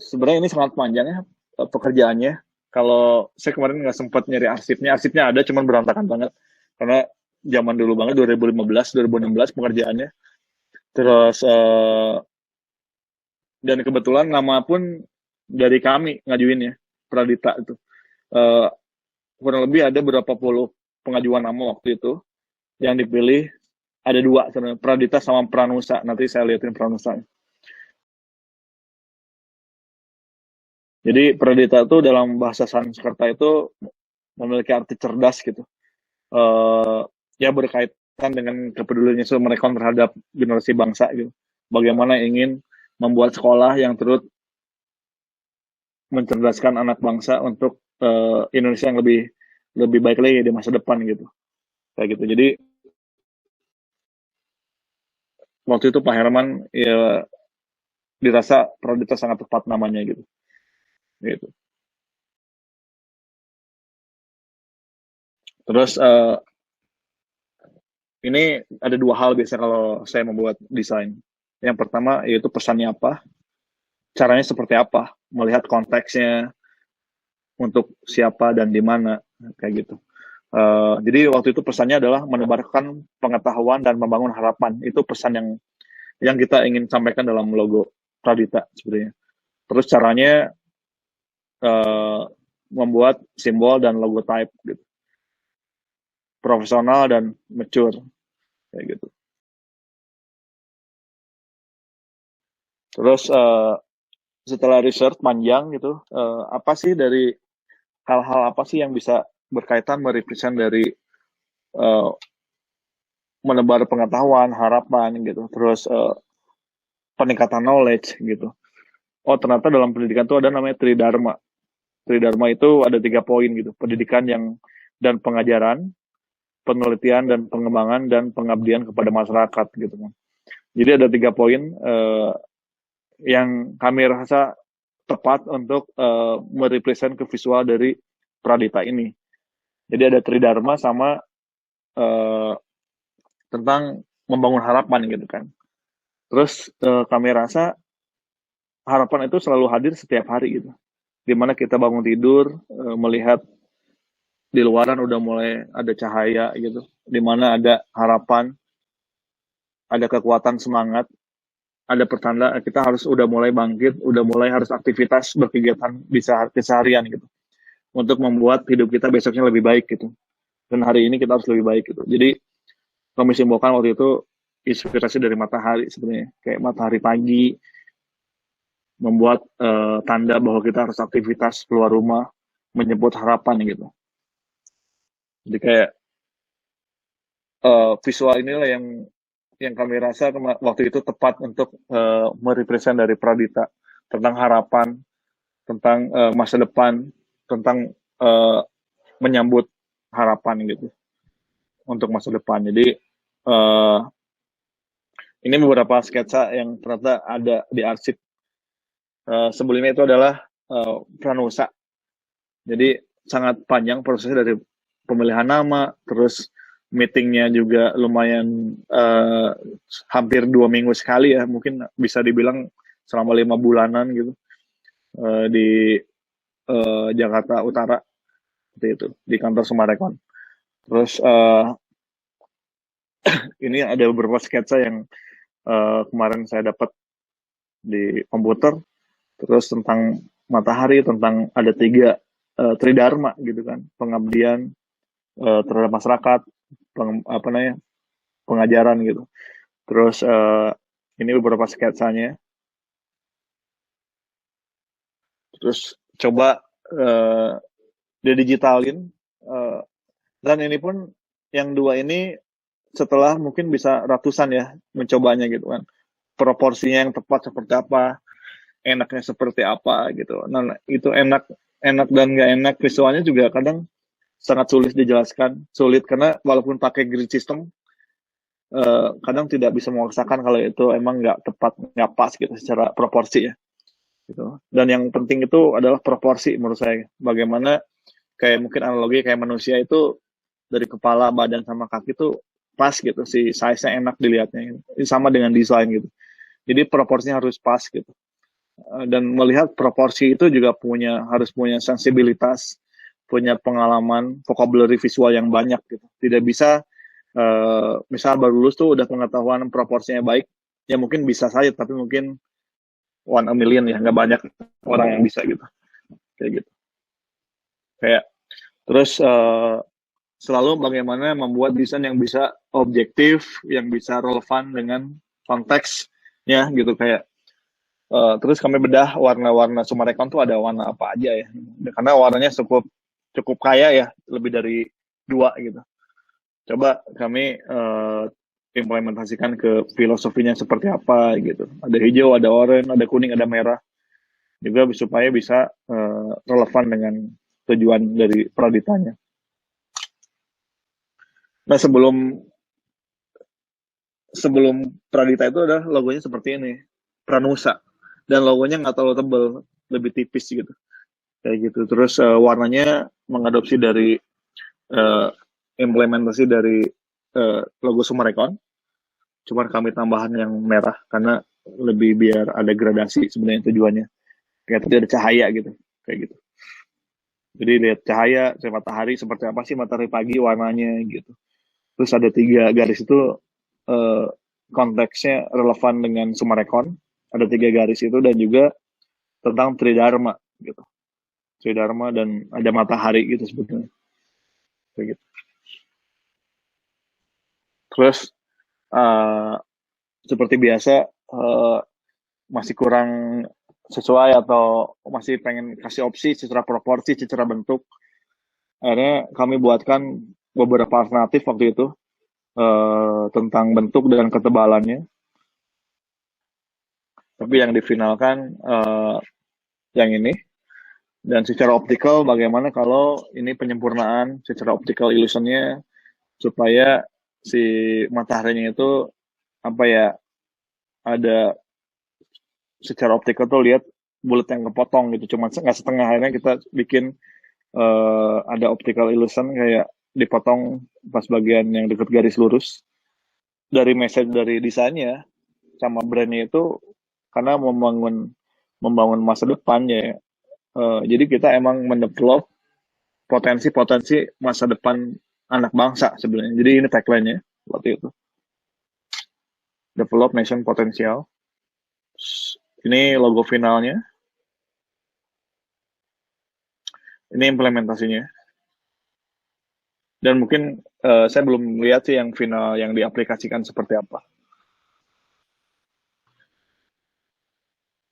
sebenarnya ini sangat panjang ya pekerjaannya. Kalau saya kemarin nggak sempat nyari arsipnya ada, cuman berantakan banget. Karena zaman dulu banget 2015, 2016 pekerjaannya. Terus dan kebetulan nama pun dari kami ngajuin ya, Pradita itu. Eh, Kurang lebih ada berapa puluh pengajuan nama waktu itu. Yang dipilih ada dua sebenarnya, Pradita sama Pranusa. Nanti saya liatin Pranusa. Jadi Pradita itu dalam bahasa Sanskerta itu memiliki arti cerdas gitu. eh Ya berkaitan dengan kepedulian Yesus mereka terhadap generasi bangsa gitu. Bagaimana ingin membuat sekolah yang turut mencerdaskan anak bangsa untuk Indonesia yang lebih lebih baik lagi di masa depan gitu. Kayak gitu. Jadi waktu itu Pak Herman ya dirasa Pradita sangat tepat namanya gitu. Gitu. Terus ini ada dua hal biasa kalau saya membuat desain. Yang pertama yaitu pesannya apa, caranya seperti apa, melihat konteksnya, untuk siapa dan di mana kayak gitu. Jadi waktu itu pesannya adalah menebarkan pengetahuan dan membangun harapan. Itu pesan yang kita ingin sampaikan dalam logo Pradita sebenarnya. Terus caranya uh, membuat simbol dan logo type gitu. Profesional dan mature kayak gitu. Terus setelah research panjang gitu, apa sih dari hal-hal apa sih yang bisa berkaitan merepresent dari uh, menebar pengetahuan, harapan gitu. Terus peningkatan knowledge gitu. Oh ternyata dalam pendidikan itu ada namanya Tridharma. Tridharma itu ada 3 poin gitu. Pendidikan yang dan pengajaran, penelitian dan pengembangan dan pengabdian kepada masyarakat gitu kan. Jadi ada 3 poin yang kami rasa tepat untuk merepresent ke visual dari Pradita ini. Jadi ada Tridharma sama uh, tentang membangun harapan gitu kan. Terus kami rasa harapan itu selalu hadir setiap hari gitu. Dimana kita bangun tidur melihat di luaran udah mulai ada cahaya gitu, dimana ada harapan, ada kekuatan semangat, ada pertanda kita harus udah mulai bangkit, udah mulai harus aktivitas berkegiatan di keseharian gitu, untuk membuat hidup kita besoknya lebih baik gitu. Dan hari ini kita harus lebih baik gitu. Jadi kami simbolkan waktu itu inspirasi dari matahari sebenarnya, kayak matahari pagi membuat tanda bahwa kita harus aktivitas keluar rumah, menyebut harapan gitu. Jadi kayak visual inilah yang kami rasa waktu itu tepat untuk merepresent dari Pradita tentang harapan, tentang masa depan, tentang menyambut harapan gitu untuk masa depan. Jadi ini beberapa sketsa yang ternyata ada di arsip. Sebelumnya itu adalah Pranusa. Jadi sangat panjang prosesnya dari pemilihan nama, terus meetingnya juga lumayan hampir 2 minggu sekali ya, mungkin bisa dibilang selama 5 bulanan gitu di Jakarta Utara seperti itu di kantor Sumarekon. Terus ini ada beberapa sketsa yang kemarin saya dapat di komputer, terus tentang matahari, tentang ada 3 tridharma gitu kan, pengabdian terhadap masyarakat, pengajaran gitu. Terus ini beberapa sketsanya. Terus coba didigitalin. Dan ini pun yang 2 ini setelah mungkin bisa ratusan ya mencobanya gitu kan. Proporsinya yang tepat seperti apa, enaknya seperti apa gitu. Nah itu enak dan nggak enak visualnya juga kadang sangat sulit dijelaskan. Sulit karena walaupun pakai grid system, kadang tidak bisa memaksakan kalau itu emang nggak tepat, nggak pas gitu secara proporsi ya. Gitu. Dan yang penting itu adalah proporsi menurut saya. Bagaimana kayak mungkin analogi kayak manusia itu dari kepala, badan sama kaki itu pas gitu, si size-nya enak dilihatnya. Ini sama dengan desain gitu. Jadi proporsinya harus pas gitu. dan melihat proporsi itu juga harus punya sensibilitas, punya pengalaman vocabulary visual yang banyak gitu. Tidak bisa misal baru lulus tuh udah pengetahuan proporsinya baik, ya mungkin bisa saja, tapi mungkin one a million ya, nggak banyak orang yang bisa gitu, kayak gitu. Kayak terus selalu bagaimana membuat desain yang bisa objektif, yang bisa relevan dengan konteksnya gitu. Kayak terus kami bedah warna-warna Sumarekon tuh ada warna apa aja ya, karena warnanya cukup cukup kaya ya, lebih dari 2 gitu. Coba kami implementasikan ke filosofinya seperti apa gitu. Ada hijau, ada oranye, ada kuning, ada merah. Juga supaya bisa relevan dengan tujuan dari praditanya. Nah, sebelum Pradita itu adalah logonya seperti ini, Pranusa, dan logonya nggak terlalu tebal, lebih tipis gitu, kayak gitu. Terus warnanya mengadopsi dari implementasi dari logo Sumarekon, cuman kami tambahan yang merah karena lebih biar ada gradasi sebenarnya tujuannya. Kayak tadi ada cahaya gitu, kayak gitu. Jadi lihat cahaya, matahari seperti apa sih matahari pagi warnanya gitu. Terus ada 3 garis itu konteksnya relevan dengan Sumarekon. Ada 3 garis itu dan juga tentang Tridharma gitu. Tridharma dan ada matahari gitu sebetulnya. Kayak gitu. Terus seperti biasa masih kurang sesuai atau masih pengen kasih opsi secara proporsi, secara bentuk. Akhirnya kami buatkan beberapa alternatif waktu itu tentang bentuk dan ketebalannya. Tapi yang difinalkan yang ini. Dan secara optikal bagaimana kalau ini penyempurnaan secara optical illusionnya supaya si mataharinya itu apa ya, ada secara optikal tuh lihat bulat yang kepotong gitu, cuma nggak setengah. Akhirnya kita bikin ada optical illusion kayak dipotong pas bagian yang dekat garis lurus. Dari message dari desainnya sama brandnya itu karena membangun masa depan ya. Jadi kita emang mendevelop potensi-potensi masa depan anak bangsa sebenarnya. Jadi ini tagline-nya waktu itu. Develop Nation Potential. Ini logo finalnya. Ini implementasinya. Dan mungkin saya belum lihat sih yang final yang diaplikasikan seperti apa.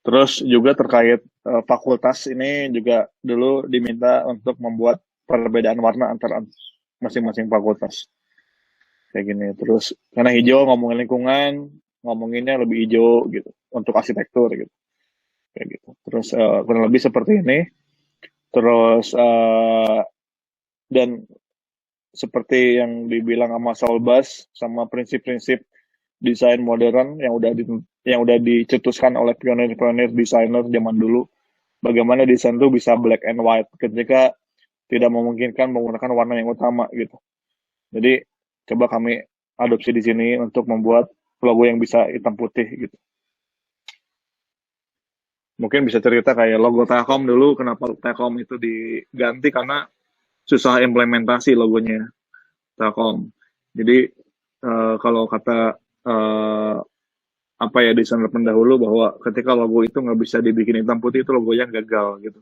Terus juga terkait fakultas ini juga dulu diminta untuk membuat perbedaan warna antara masing-masing fakultas. Kayak gini. Terus karena hijau ngomongin lingkungan, ngomonginnya lebih hijau gitu untuk arsitektur gitu. Kayak gitu. Terus kurang lebih seperti ini. Terus dan seperti yang dibilang sama Solbas sama prinsip-prinsip desain modern yang udah dicetuskan oleh pionir-pionir desainer zaman dulu. Bagaimana desain itu bisa black and white ketika tidak memungkinkan menggunakan warna yang utama gitu. Jadi coba kami adopsi di sini untuk membuat logo yang bisa hitam putih gitu. Mungkin bisa cerita kayak logo Telkom dulu, kenapa Telkom itu diganti karena susah implementasi logonya Telkom. Jadi kalau kata apa ya desainer pendahulu bahwa ketika logo itu nggak bisa dibikin hitam putih itu logonya gagal gitu,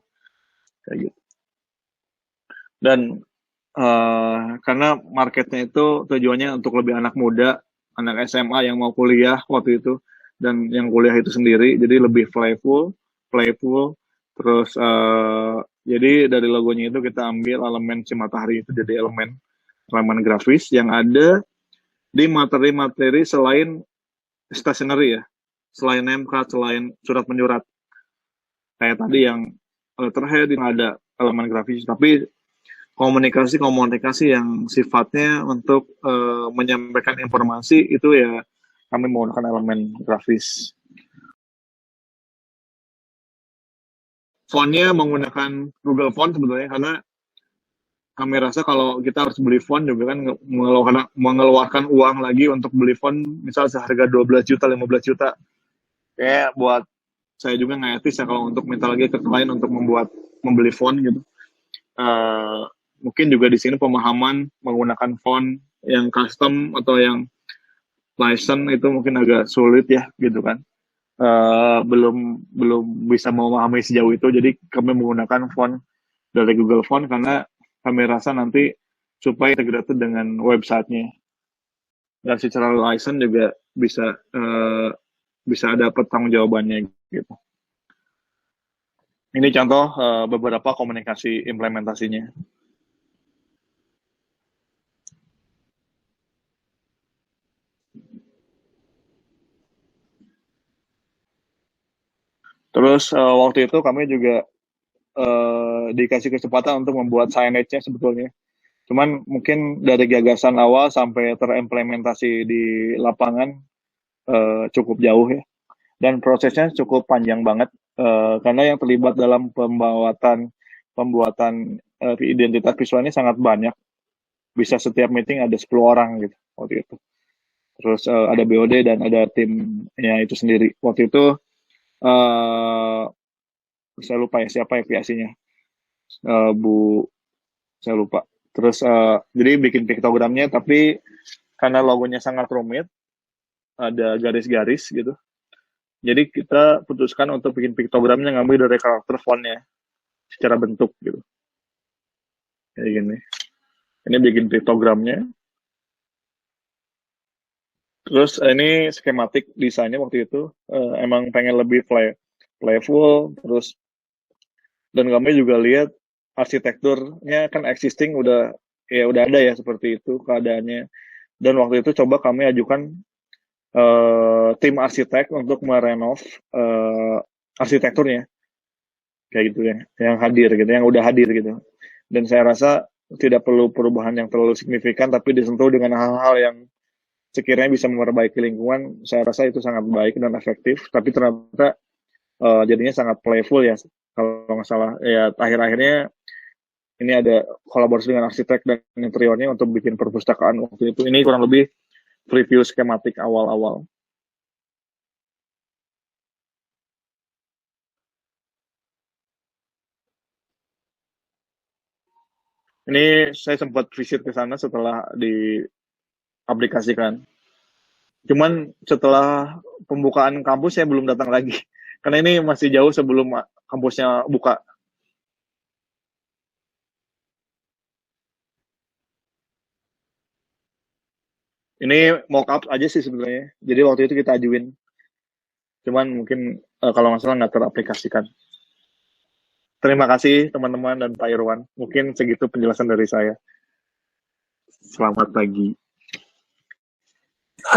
kayak gitu. Dan karena marketnya itu tujuannya untuk lebih anak muda, anak SMA yang mau kuliah waktu itu, dan yang kuliah itu sendiri, jadi lebih playful. Terus jadi dari logonya itu kita ambil elemen si matahari itu jadi elemen grafis yang ada di materi-materi selain stationery ya, selain name card, selain surat menyurat. Kayak tadi yang letterhead yang ada elemen grafis, tapi komunikasi yang sifatnya untuk menyampaikan informasi itu ya kami menggunakan elemen grafis. Fontnya menggunakan Google Font sebetulnya karena kami rasa kalau kita harus beli font juga kan mengeluarkan uang lagi untuk beli font misal seharga 12 juta, 15 juta. Kayak buat saya juga nggak etis ya kalau untuk minta lagi ke klien untuk membeli font gitu. Eh, Mungkin juga di sini pemahaman menggunakan font yang custom atau yang license itu mungkin agak sulit ya gitu kan. Belum belum bisa memahami sejauh itu, jadi kami menggunakan font dari Google Font karena kami rasa nanti supaya integrated dengan websitenya, dan secara license juga bisa bisa ada pertanggung jawabannya gitu. Ini contoh beberapa komunikasi implementasinya. Terus waktu itu kami juga dikasih kesempatan untuk membuat signage-nya sebetulnya. Cuman mungkin dari gagasan awal sampai terimplementasi di lapangan cukup jauh ya. Dan prosesnya cukup panjang banget karena yang terlibat dalam pembuatan identitas visual ini sangat banyak. Bisa setiap meeting ada 10 orang gitu waktu itu. Terus ada BOD dan ada timnya itu sendiri. Waktu itu uh, saya lupa ya siapa ya PIC-nya. Bu, saya lupa. Terus jadi bikin piktogramnya, tapi karena logonya sangat rumit, ada garis-garis gitu. Jadi kita putuskan untuk bikin piktogramnya ngambil dari karakter fontnya secara bentuk gitu. Kayak gini. Ini bikin piktogramnya. Terus ini skematik desainnya waktu itu emang pengen lebih playful, terus dan kami juga lihat arsitekturnya kan existing udah ada ya seperti itu keadaannya. Dan waktu itu coba kami ajukan tim arsitek untuk merenov arsitekturnya kayak gitu ya, yang hadir gitu, yang udah hadir gitu. Dan saya rasa tidak perlu perubahan yang terlalu signifikan, tapi disentuh dengan hal-hal yang sekiranya bisa memperbaiki lingkungan. Saya rasa itu sangat baik dan efektif. Tapi ternyata jadinya sangat playful ya, kalau nggak salah. Ya akhir-akhirnya ini ada kolaborasi dengan arsitek dan interiornya untuk bikin perpustakaan waktu itu. Ini kurang lebih preview skematik awal-awal. Ini saya sempat visit ke sana setelah diaplikasikan. Cuman setelah pembukaan kampus saya belum datang lagi. Karena ini masih jauh sebelum kampusnya buka. Ini mock up aja sih sebenarnya. Jadi waktu itu kita ajuin. Cuman mungkin kalau nggak salah nggak teraplikasikan. Terima kasih teman-teman dan Pak Irwan. Mungkin segitu penjelasan dari saya. Selamat pagi.